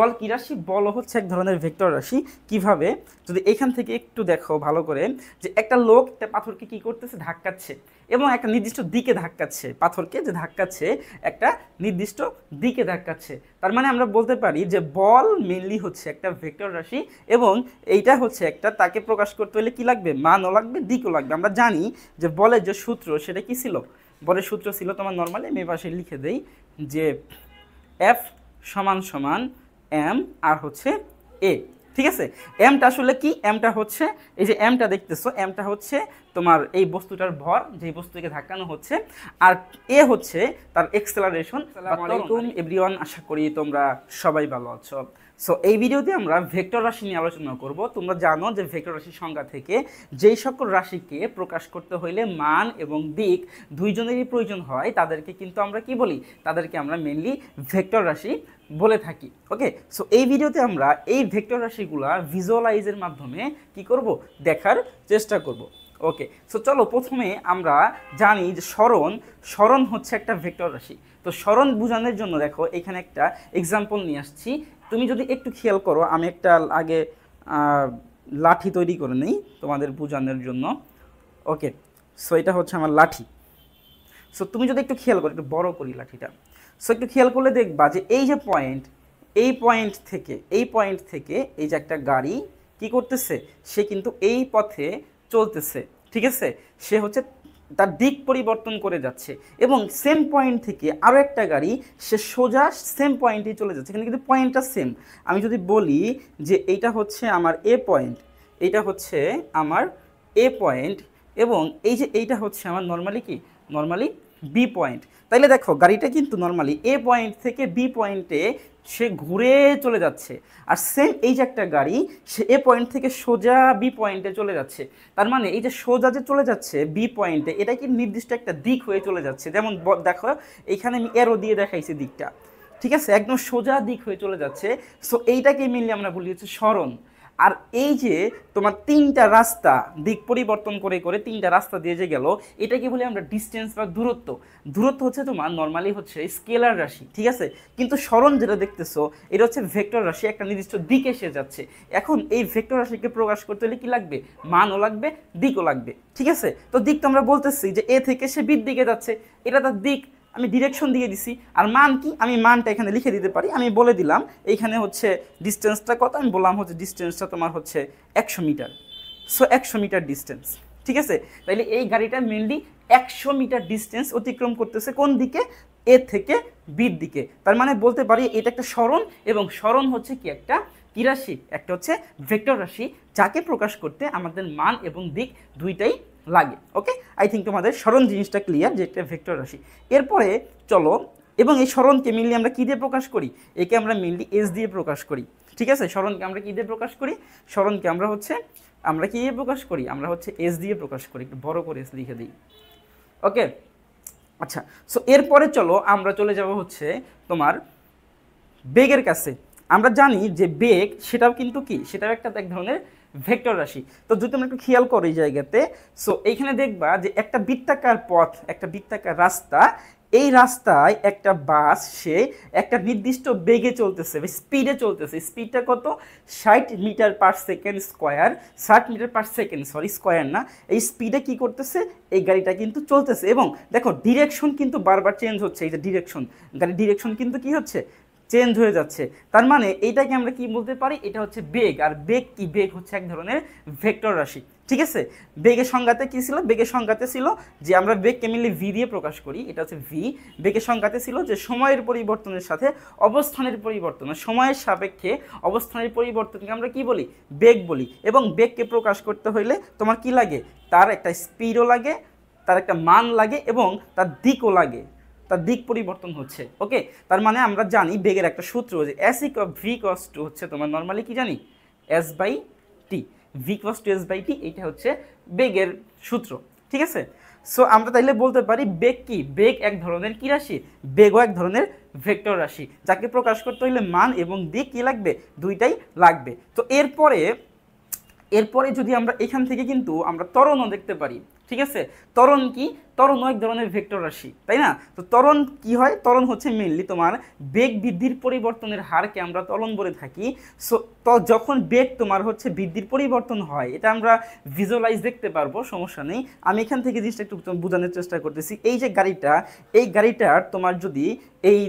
বল কি রাশি? বল হচ্ছে এক ধরনের ভেক্টর রাশি। কিভাবে? যদি এখান থেকে একটু দেখো ভালো করে, যে একটা লোক একটা পাথরকে কি করতেছে, ধাক্কাচ্ছে এবং একটা নির্দিষ্ট দিকে ধাক্কাচ্ছে, পাথরকে যে ধাক্কাচ্ছে একটা নির্দিষ্ট দিকে ধাক্কাচ্ছে। তার মানে আমরা বলতে পারি যে বল মেনলি হচ্ছে একটা ভেক্টর রাশি এবং এইটা হচ্ছে একটা, তাকে প্রকাশ করতে হলে কি লাগবে? মানও লাগবে, দিকও লাগবে। আমরা জানি যে বলের যে সূত্র সেটা কি ছিল? বলের সূত্র ছিল তোমার নর্মালি আমি পাশে লিখে দেই যে এফ সমান সমান এম আর হচ্ছে এ। ঠিক আছে, এমটা আসলে কি? এমটা হচ্ছে এই যে এমটা দেখতেছো, এমটা হচ্ছে তোমার এই বস্তুটার ভর, যে বস্তুকে ধাক্কানো হচ্ছে, আর এ হচ্ছে তার এক্সেলারেশন। আসসালামু আলাইকুম এভরিওয়ান, আশা করি তোমরা সবাই ভালো আছো। সো এই ভিডিওতে আমরা ভেক্টর রাশি নিয়ে আলোচনা করব। তোমরা জানো যে ভেক্টর রাশির সংজ্ঞা থেকে যেই সকল রাশিকে প্রকাশ করতে হইলে মান এবং দিক দুইজনেরই প্রয়োজন হয়, তাদেরকে কিন্তু আমরা কি বলি? তাদেরকে আমরা মেনলি ভেক্টর রাশি বলে থাকি। ওকে, সো এই ভিডিওতে আমরা এই ভেক্টর রাশিগুলা ভিজুয়ালাইজের মাধ্যমে কি করব? দেখার চেষ্টা করব। ওকে, সো চলো প্রথমে আমরা জানি যে সরণ হচ্ছে একটা ভেক্টর রাশি। তো সরণ বোঝানোর জন্য দেখো এখানে একটা এক্সাম্পল নিয়ে আসছি। তুমি যদি একটু খেয়াল করো, আমি একটা আগে লাঠি তৈরি করে নিই তোমাদের বোঝানোর জন্য। ওকে, সো এটা হচ্ছে আমার লাঠি। সো তুমি যদি একটু খেয়াল করো, একটু বড় করি লাঠিটা। সো একটু খেয়াল করলে দেখবা যে এই যে পয়েন্ট, এই পয়েন্ট থেকে এই যে একটা গাড়ি কি করতেছে, সে কিন্তু এই পথে চলতেছে। ঠিক আছে, সে হচ্ছে তার দিক পরিবর্তন করে যাচ্ছে এবং সেম পয়েন্ট থেকে আরও একটা গাড়ি সে সোজা সেম পয়েন্টেই চলে যাচ্ছে। এখানে কিন্তু পয়েন্টটা সেম। আমি যদি বলি যে এইটা হচ্ছে আমার এ পয়েন্ট, এইটা হচ্ছে আমার এ পয়েন্ট এবং এই যে এইটা হচ্ছে আমার নর্মালি বি পয়েন্ট। তাইলে দেখো গাড়িটা কিন্তু নর্মালি এ পয়েন্ট থেকে বি পয়েন্টে সে ঘুরে চলে যাচ্ছে, আর সেম এই যে একটা গাড়ি সে এ পয়েন্ট থেকে সোজা বি পয়েন্টে চলে যাচ্ছে। তার মানে এই যে সোজা যে চলে যাচ্ছে বি পয়েন্টে, এটা কি নির্দিষ্ট একটা দিক হয়ে চলে যাচ্ছে। যেমন দেখো এইখানে আমি এরো দিয়ে দেখাইছি দিকটা, ঠিক আছে, একদম সোজা দিক হয়ে চলে যাচ্ছে। সো এইটাকে মিললে আমরা বলি হচ্ছে সরণ। আর এই যে তোমার তিনটা রাস্তা দিক পরিবর্তন করে করে তিনটা রাস্তা দিয়ে যে গেল, এটাকে বলি আমরা ডিস্টেন্স বা দূরত্ব। দূরত্ব হচ্ছে তোমার নর্মালি হচ্ছে স্কেলার রাশি। ঠিক আছে, কিন্তু সরণ যেটা দেখতেছো এটা হচ্ছে ভেক্টর রাশি, একটা নির্দিষ্ট দিকে এসে যাচ্ছে। এখন এই ভেক্টর রাশিকে প্রকাশ করতে হলে কি লাগবে? মানও লাগবে, দিকও লাগবে। ঠিক আছে, তো দিক তো আমরা বলতেছি যে এ থেকে সে বির দিকে যাচ্ছে, এটা তার দিক, আমি ডিরেকশন দিয়ে দিছি। আর মান কি? আমি মানটা এখানে লিখে দিতে পারি। আমি বলে দিলাম এইখানে হচ্ছে ডিস্টেন্সটা কত, আমি বললাম হচ্ছে ডিস্টেন্সটা তোমার হচ্ছে 100 মিটার। So 100 metre distance. ঠিক আছে, তাইলে এই গাড়িটা মেনলি 100 মিটার ডিস্টেন্স অতিক্রম করতেছে কোন দিকে? এ থেকে বির দিকে। তার মানে বলতে পারি এটা একটা সরণ, এবং সরণ হচ্ছে কি? একটা কি রাশি? একটা হচ্ছে ভেক্টর রাশি, যাকে প্রকাশ করতে আমাদের মান এবং দিক দুইটাই লাগে। ওকে, আই থিঙ্ক তোমাদের সরণ জিনিসটা ক্লিয়ার, যে একটা ভেক্টর রাশি। এরপরে চলো, এবং এই সরণকে মেনলি আমরা কী দিয়ে প্রকাশ করি? একে আমরা মেনলি এস দিয়ে প্রকাশ করি। ঠিক আছে, সরণকে আমরা কী দিয়ে প্রকাশ করি? সরণকে আমরা কী দিয়ে প্রকাশ করি? আমরা হচ্ছে এস দিয়ে প্রকাশ করি। একটু বড় করে এস লিখে দিই। ওকে, আচ্ছা, সো এরপরে চলো আমরা চলে যাব হচ্ছে তোমার বেগের কাছে। আমরা জানি যে বেগ সেটাও কিন্তু কি? সেটাও একটা এক ধরনের ভেক্টর রাশি। তো যদি তোমরা একটু খেয়াল করো এই জায়গাতে, সো এইখানে দেখবা যে একটা বৃত্তাকার পথ, একটা বৃত্তাকার রাস্তা, এই রাস্তায় একটা বাস সে একটা নির্দিষ্ট বেগে চলতেছে, স্পিডে চলতেছে। স্পিডটা কত? 60 metre per second square, 60 metre per second, sorry square না। এই স্পিডে কি করতেছে? এই গাড়িটা কিন্তু চলতেছে এবং দেখো ডিরেকশন কিন্তু বারবার চেঞ্জ হচ্ছে। এই যে ডিরেকশন, গাড়ির ডিরেকশন কিন্তু কি হচ্ছে? চেঞ্জ হয়ে যাচ্ছে। তার মানে এইটাকে আমরা কি বলতে পারি? এটা হচ্ছে বেগ। আর বেগ কি? বেগ হচ্ছে এক ধরনের ভেক্টর রাশি। ঠিক আছে, বেগের সংজ্ঞাতে কি ছিল? বেগের সংজ্ঞাতে ছিল যে আমরা বেগকে মেনলি ভি দিয়ে প্রকাশ করি, এটা হচ্ছে ভি। বেগের সংজ্ঞাতে ছিল যে সময়ের পরিবর্তনের সাথে অবস্থানের পরিবর্তন, সময়ের সাপেক্ষে অবস্থানের পরিবর্তনকে আমরা কি বলি? বেগ বলি। এবং বেগকে প্রকাশ করতে হইলে তোমার কি লাগে? তার একটা স্পিডও লাগে, তার একটা মান লাগে এবং তার দিকও লাগে, তার দিক পরিবর্তন হচ্ছে। ওকে, তার মানে আমরা জানি বেগের একটা সূত্র যে s equal v cos to হচ্ছে তোমার নর্মালি কি জানি? S by t. V cos to s by t, এইটা হচ্ছে বেগের সূত্র। ঠিক আছে, সো আমরা তাইলে বলতে পারি বেগ কি? বেগ এক ধরনের কি রাশি? বেগও এক ধরনের ভেক্টর রাশি, যাকে প্রকাশ করতে হইলে মান এবং দিক কি লাগবে? দুইটাই লাগবে। তো এরপরে এরপরে যদি আমরা এখান থেকে কিন্তু আমরা ত্বরণও দেখতে পারি, ঠিক আছে। ত্বরণ কি? ত্বরণও এক ধরনের ভেক্টর রাশি, তাই না? তো ত্বরণ কি হয়? ত্বরণ হচ্ছে মেইনলি তোমার বেগ বৃদ্ধির পরিবর্তনের হারকে আমরা ত্বরণ বলে থাকি। সো তো যখন বেগ তোমার হচ্ছে বৃদ্ধির পরিবর্তন হয়, এটা আমরা ভিজুয়ালাইজ দেখতে পারবো, সমস্যা নেই। আমি এখান থেকে জিনিসটা একটু বোঝানোর চেষ্টা করতেছি। এই যে গাড়িটা, এই গাড়িটার তোমার যদি এই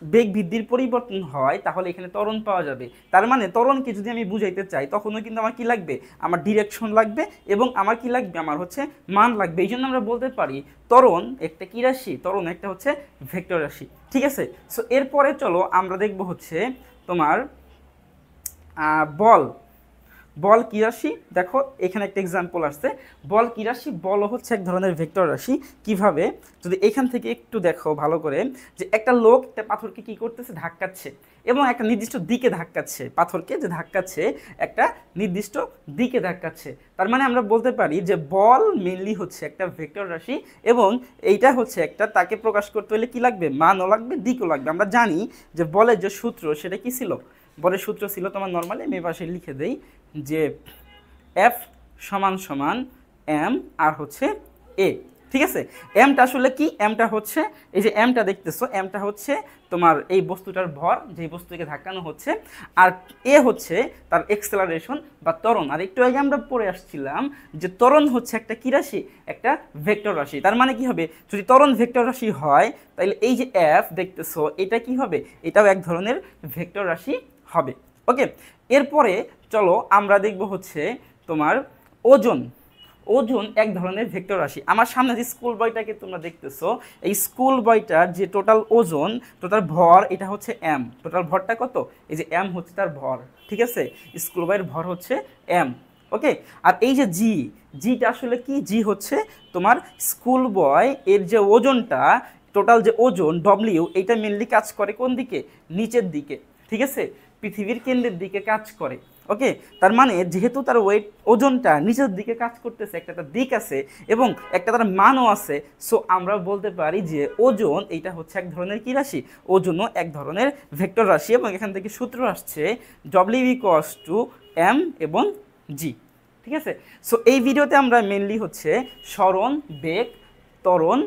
বেগ বৃদ্ধির পরিবর্তন হয় তাহলে এখানে ত্বরণ পাওয়া যাবে। তার মানে ত্বরণকে যদি আমি বুঝাইতে চাই তখনও কিন্তু আমার কি লাগবে? আমার ডিরেকশন লাগবে এবং আমার কি লাগবে? আমার হচ্ছে মান লাগবে। এই জন্য আমরা বলতে পারি ত্বরণ একটা কি রাশি? ত্বরণ একটা হচ্ছে ভেক্টর রাশি, ঠিক আছে। সো এরপরে চলো আমরা দেখব হচ্ছে তোমার বল। বল কি রাশি? দেখো এখানে একটা এক্সাম্পল আসছে। বল কি রাশি? বল হচ্ছে এক ধরনের ভেক্টর রাশি। কিভাবে? যদি এখান থেকে একটু দেখো ভালো করে, যে একটা লোক একটা পাথরকে কি করতেছে? ধাক্কাচ্ছে এবং একটা নির্দিষ্ট দিকে ধাক্কাচ্ছে। পাথরকে যে ধাক্কাচ্ছে একটা নির্দিষ্ট দিকে ধাক্কাচ্ছে। তার মানে আমরা বলতে পারি যে বল মেইনলি হচ্ছে একটা ভেক্টর রাশি এবং এইটা হচ্ছে একটা, তাকে প্রকাশ করতে হলে কি লাগবে? মানও লাগবে, দিকও লাগবে। আমরা জানি যে বলের যে সূত্র সেটা কি ছিল? বলের সূত্র ছিল তোমার নর্মালি আমি পাশে লিখে দেই যে এফ সমান সমান এম আর হচ্ছে এ, ঠিক আছে। এমটা আসলে কি? এমটা হচ্ছে এই যে এমটা দেখতেছো, এমটা হচ্ছে তোমার এই বস্তুটার ভর, যে বস্তুকে ধাক্কানো হচ্ছে, আর এ হচ্ছে তার এক্সেলারেশন বা ত্বরণ। আর একটু আগে আমরা পড়ে আসছিলাম যে ত্বরণ হচ্ছে একটা কি রাশি? একটা ভেক্টর রাশি। তার মানে কি হবে? যদি ত্বরণ ভেক্টর রাশি হয় তাহলে এই যে এফ দেখতেছো এটা কি হবে? এটাও এক ধরনের ভেক্টর রাশি হবে। ওকে, এরপরে চলো আমরা দেখব হচ্ছে তোমার ওজন। ওজন এক ধরনের ভেক্টর রাশি। আমার সামনে যে স্কুল বইটাকে তোমরা দেখতেছো, এই স্কুল বইটার যে টোটাল ওজন, টোটাল ভর, এটা হচ্ছে এম। টোটাল ভরটা কত? এই যে এম হচ্ছে তার ভর, ঠিক আছে। স্কুল বইয়ের ভর হচ্ছে এম। ওকে, আর এই যে জি, জিটা আসলে কি? জি হচ্ছে তোমার স্কুল বয় এর যে ওজনটা, টোটাল যে ওজন ডব্লিউ, এইটা মেনলি কাজ করে কোন দিকে? নিচের দিকে, ঠিক আছে, পৃথিবীর কেন্দ্রের দিকে কাজ করে। ওকে, তার মানে যেহেতু তার ওয়েট, ওজনটা নিচের দিকে কাজ করতেছে, একটা তার দিক আছে এবং একটা তার মানও আছে। সো আমরা বলতে পারি যে ওজন এইটা হচ্ছে এক ধরনের কি রাশি? ওজনও এক ধরনের ভেক্টর রাশি। এবং এখান থেকে সূত্র আসছে ডব্লিউ ইকুয়ালস টু এম এবং জি, ঠিক আছে। সো এই ভিডিওতে আমরা মেনলি হচ্ছে সরণ, বেগ, ত্বরণ,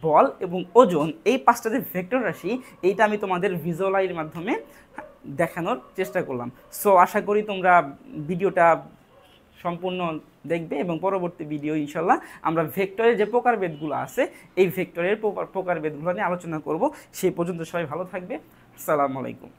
বল এবং ওজন, এই পাঁচটা যে ভেক্টর রাশি, এইটা আমি তোমাদের ভিজুয়ালাইজের মাধ্যমে দেখানোর চেষ্টা করলাম। সো আশা করি তোমরা ভিডিওটা সম্পূর্ণ দেখবে এবং পরবর্তী ভিডিও ইনশাল্লাহ আমরা ভেক্টরের যে প্রকারভেদগুলো আছে, এই ভেক্টরের প্রকারভেদগুলো নিয়ে আলোচনা করব। সেই পর্যন্ত সবাই ভালো থাকবে। আসসালামু আলাইকুম।